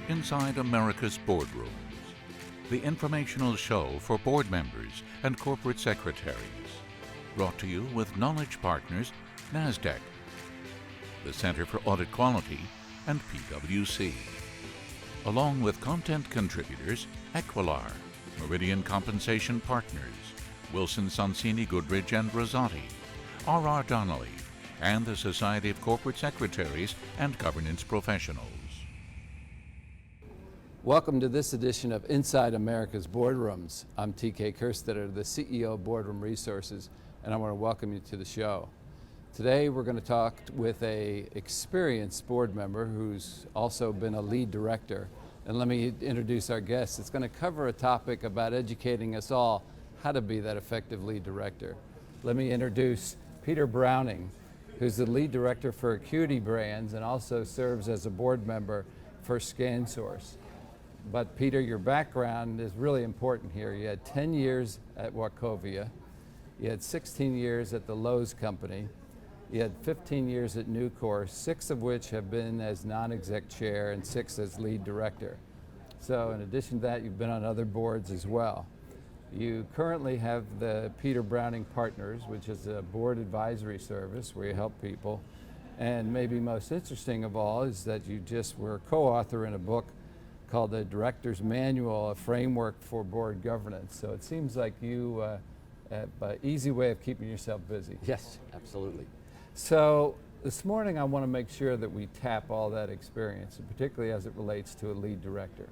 Inside America's Boardrooms, the informational show for board members and corporate secretaries. Brought to you with knowledge partners NASDAQ, the Center for Audit Quality, and PwC. Along with content contributors Equilar, Meridian Compensation Partners, Wilson Sonsini Goodrich and Rosati, R.R. Donnelly, and the Society of Corporate Secretaries and Governance Professionals. Welcome to this edition of Inside America's Boardrooms. I'm TK Kerstetter, the CEO of Boardroom Resources, and I want to welcome you to the show. Today we're going to talk with an experienced board member who's also been a lead director. And let me introduce our guest. It's going to cover a topic about educating us all how to be that effective lead director. Let me introduce Peter Browning, who's the lead director for Acuity brands and also serves as a board member for ScanSource. But Peter, your background is really important here. You had 10 years at Wachovia, you had 16 years at the Lowe company, you had 15 years at Nucor, 6 of which have been as non-exec chair and 6 as lead director. So in addition to that, you've been on other boards as well. You currently have the Peter Browning Partners, which is a board advisory service where you help people. And maybe most interesting of all is that you just were a co-author in a book called the Director's Manual, a framework for board governance. So it seems like you have an easy way of keeping yourself busy. Yes, absolutely. So this morning I want to make sure that we tap all that experience, and particularly as it relates to a lead director.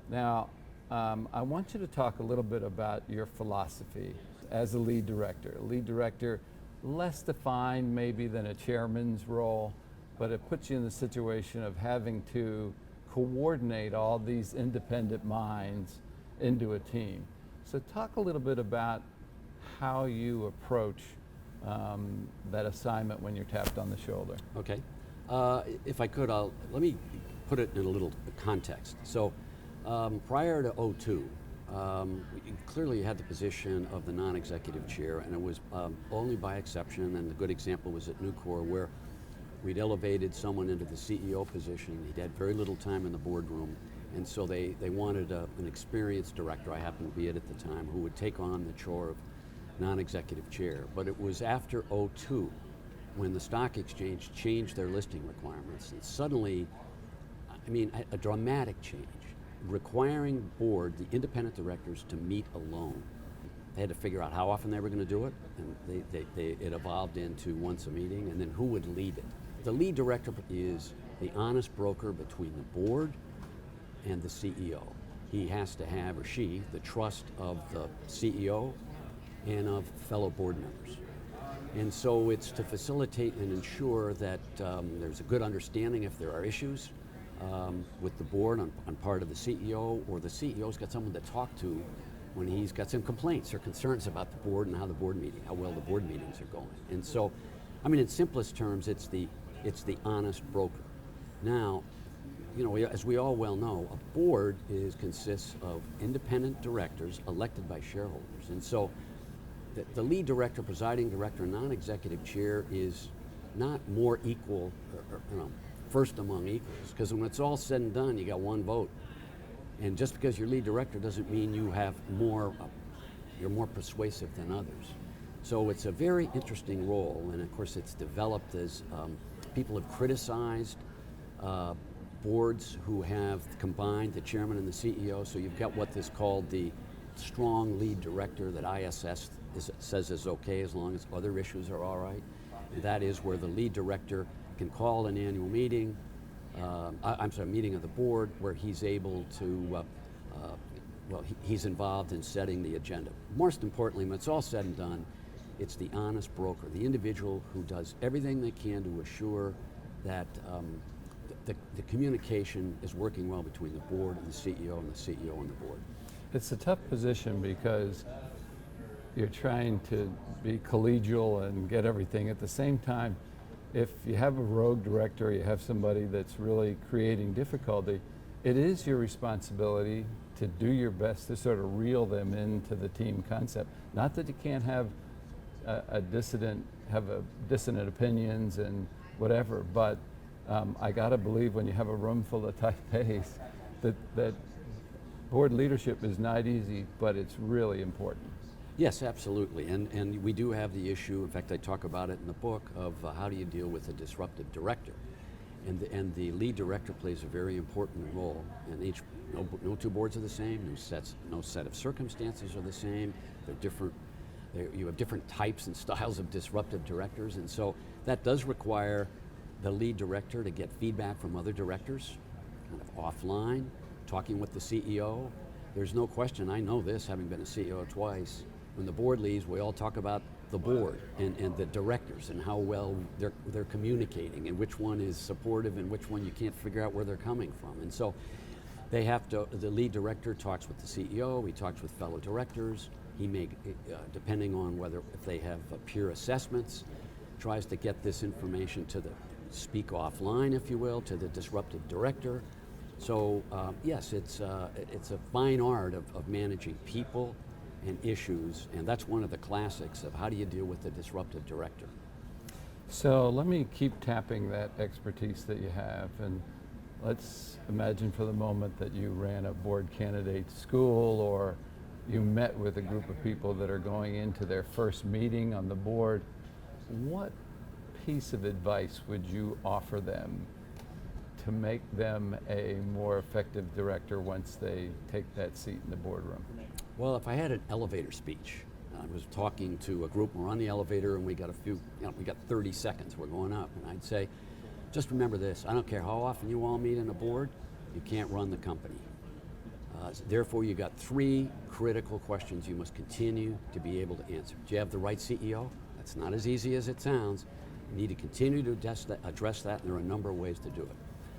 Now, I want you to talk a little bit about your philosophy as a lead director. A lead director, less defined maybe than a chairman's role, but it puts you in the situation of having to coordinate all these independent minds into a team. So talk a little bit about how you approach that assignment when you're tapped on the shoulder. Okay. If I could, let me put it in a little context. So prior to 2002, clearly you had the position of the non-executive chair, and it was only by exception, and the good example was at Nucor, where we'd elevated someone into the CEO position. He'd had very little time in the boardroom, and so they wanted an experienced director, I happened to be it at the time, who would take on the chore of non-executive chair. But it was after 2002 when the stock exchange changed their listing requirements, and suddenly, I mean, a dramatic change, requiring board, the independent directors, to meet alone. They had to figure out how often they were going to do it, and it evolved into once a meeting, and then who would lead it. The lead director is the honest broker between the board and the CEO. He has to have, or she, the trust of the CEO and of fellow board members. And so it's to facilitate and ensure that there's a good understanding if there are issues with the board on part of the CEO, or the CEO's got someone to talk to when he's got some complaints or concerns about the board and how well the board meetings are going. And so, I mean, in simplest terms, it's the honest broker. Now, you know, as we all well know, a board consists of independent directors elected by shareholders. And so the lead director, presiding director, and non-executive chair is not more equal, or first among equals, because when it's all said and done, you got one vote. And just because you're lead director doesn't mean you have you're more persuasive than others. So it's a very interesting role, and of course it's developed as people have criticized boards who have combined the chairman and the CEO. So you've got what is called the strong lead director that ISS says is okay as long as other issues are all right. And that is where the lead director can call an annual meeting, meeting of the board, where he's able to, he's involved in setting the agenda. Most importantly, when it's all said and done, it's the honest broker, the individual who does everything they can to assure that the communication is working well between the board and the CEO, and the CEO and the board. It's a tough position because you're trying to be collegial and get everything. At the same time, if you have a rogue director, you have somebody that's really creating difficulty, it is your responsibility to do your best to sort of reel them into the team concept. Not that you can't have dissonant opinions and whatever, but I gotta believe when you have a room full of type A's, that board leadership is not easy, but it's really important. Yes, absolutely, and we do have the issue, in fact I talk about it in the book, of how do you deal with a disruptive director. And the lead director plays a very important role, and no two boards are the same, no set of circumstances are the same, they're different, you have different types and styles of disruptive directors, and so that does require the lead director to get feedback from other directors, kind of offline, talking with the CEO. There's no question, I know this, having been a CEO twice, when the board leaves, we all talk about the board and the directors and how well they're communicating and which one is supportive and which one you can't figure out where they're coming from. And so they have to, the lead director talks with the CEO, he talks with fellow directors, he may, depending on if they have peer assessments, tries to get this information to speak offline, if you will, to the disruptive director. So yes, it's a fine art of managing people and issues, and that's one of the classics of how do you deal with the disruptive director. So let me keep tapping that expertise that you have, and let's imagine for the moment that you ran a board candidate school, or you met with a group of people that are going into their first meeting on the board. What piece of advice would you offer them to make them a more effective director once they take that seat in the boardroom? Well, if I had an elevator speech, I was talking to a group, we're on the elevator and we got we got 30 seconds, we're going up, and I'd say, just remember this, I don't care how often you all meet in a board, you can't run the company. Therefore, you got 3 critical questions you must continue to be able to answer. Do you have the right CEO? That's not as easy as it sounds. You need to continue to address that, and there are a number of ways to do it.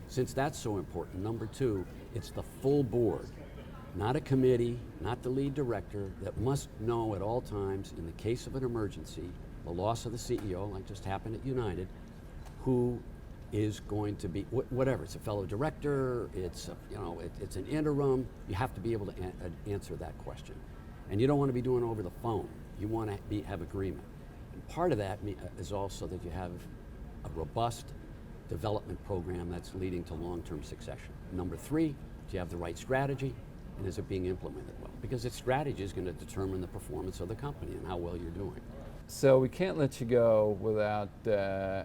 Since that's so important, number 2, it's the full board, not a committee, not the lead director, that must know at all times, in the case of an emergency, the loss of the CEO, like just happened at United, who is going to be, whatever, it's a fellow director, it's it's an interim, you have to be able to answer that question. And you don't want to be doing it over the phone, you want to have agreement. And part of that is also that you have a robust development program that's leading to long-term succession. Number 3, do you have the right strategy, and is it being implemented well? Because its strategy is going to determine the performance of the company and how well you're doing. So we can't let you go without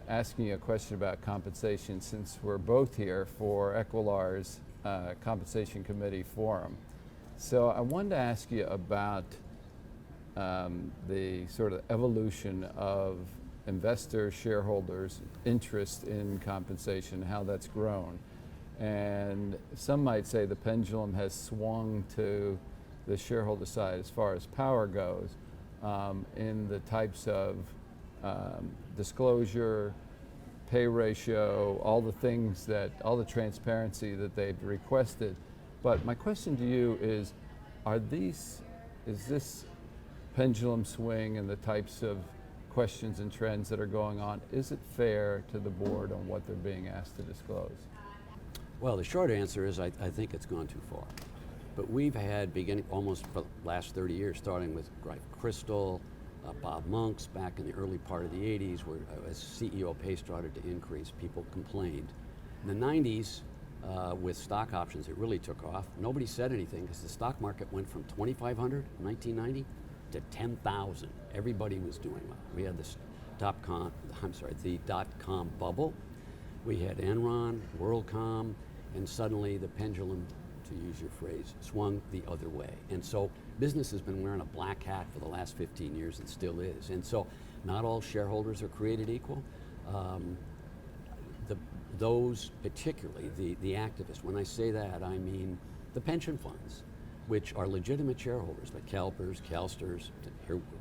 asking you a question about compensation, since we're both here for Equilar's Compensation Committee Forum. So I wanted to ask you about the sort of evolution of investor shareholders' interest in compensation, how that's grown. And some might say the pendulum has swung to the shareholder side as far as power goes, in the types of disclosure, pay ratio, all the transparency that they've requested. But my question to you is this pendulum swing and the types of questions and trends that are going on, is it fair to the board on what they're being asked to disclose? Well, the short answer is I think it's gone too far. But we've had, beginning almost for the last 30 years, starting with Crystal, Bob Monk's back in the early part of the 80s, where as CEO pay started to increase, people complained. In the 90s, with stock options, it really took off. Nobody said anything because the stock market went from 2,500 in 1990 to 10,000. Everybody was doing well. We had the dot-com bubble. We had Enron, WorldCom, and suddenly the pendulum, to use your phrase, swung the other way. And so business has been wearing a black hat for the last 15 years and still is. And so not all shareholders are created equal. Those particularly, the activists, when I say that, I mean the pension funds, which are legitimate shareholders, the CalPERS, CalSTRS.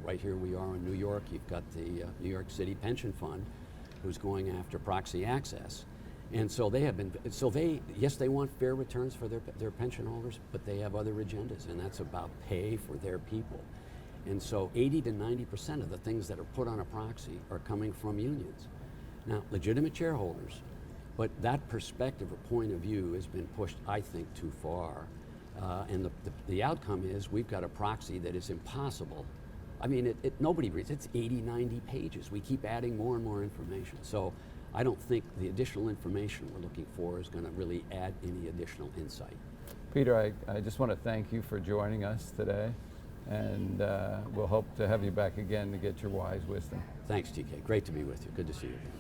Right here we are in New York. You've got the New York City Pension Fund, who's going after proxy access. And so yes, they want fair returns for their pension holders, but they have other agendas, and that's about pay for their people. And so 80 to 90% of the things that are put on a proxy are coming from unions. Now, legitimate shareholders, but that perspective or point of view has been pushed, I think, too far. And the outcome is we've got a proxy that is impossible. I mean, nobody reads, it's 80, 90 pages. We keep adding more and more information. So I don't think the additional information we're looking for is going to really add any additional insight. Peter, I just want to thank you for joining us today, and we'll hope to have you back again to get your wise wisdom. Thanks, TK. Great to be with you. Good to see you again.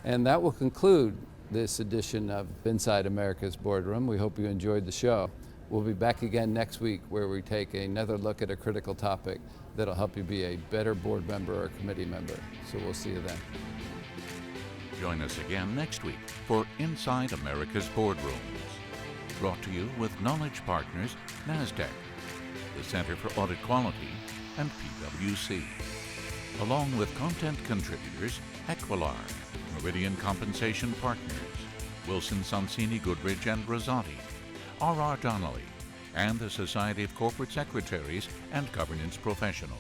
And that will conclude this edition of Inside America's Boardroom. We hope you enjoyed the show. We'll be back again next week where we take another look at a critical topic that'll help you be a better board member or committee member. So we'll see you then. Join us again next week for Inside America's Boardrooms. Brought to you with Knowledge Partners, NASDAQ, the Center for Audit Quality, and PwC. Along with content contributors Equilar, Meridian Compensation Partners, Wilson Sonsini Goodrich and Rosati, R.R. Donnelly, and the Society of Corporate Secretaries and Governance Professionals.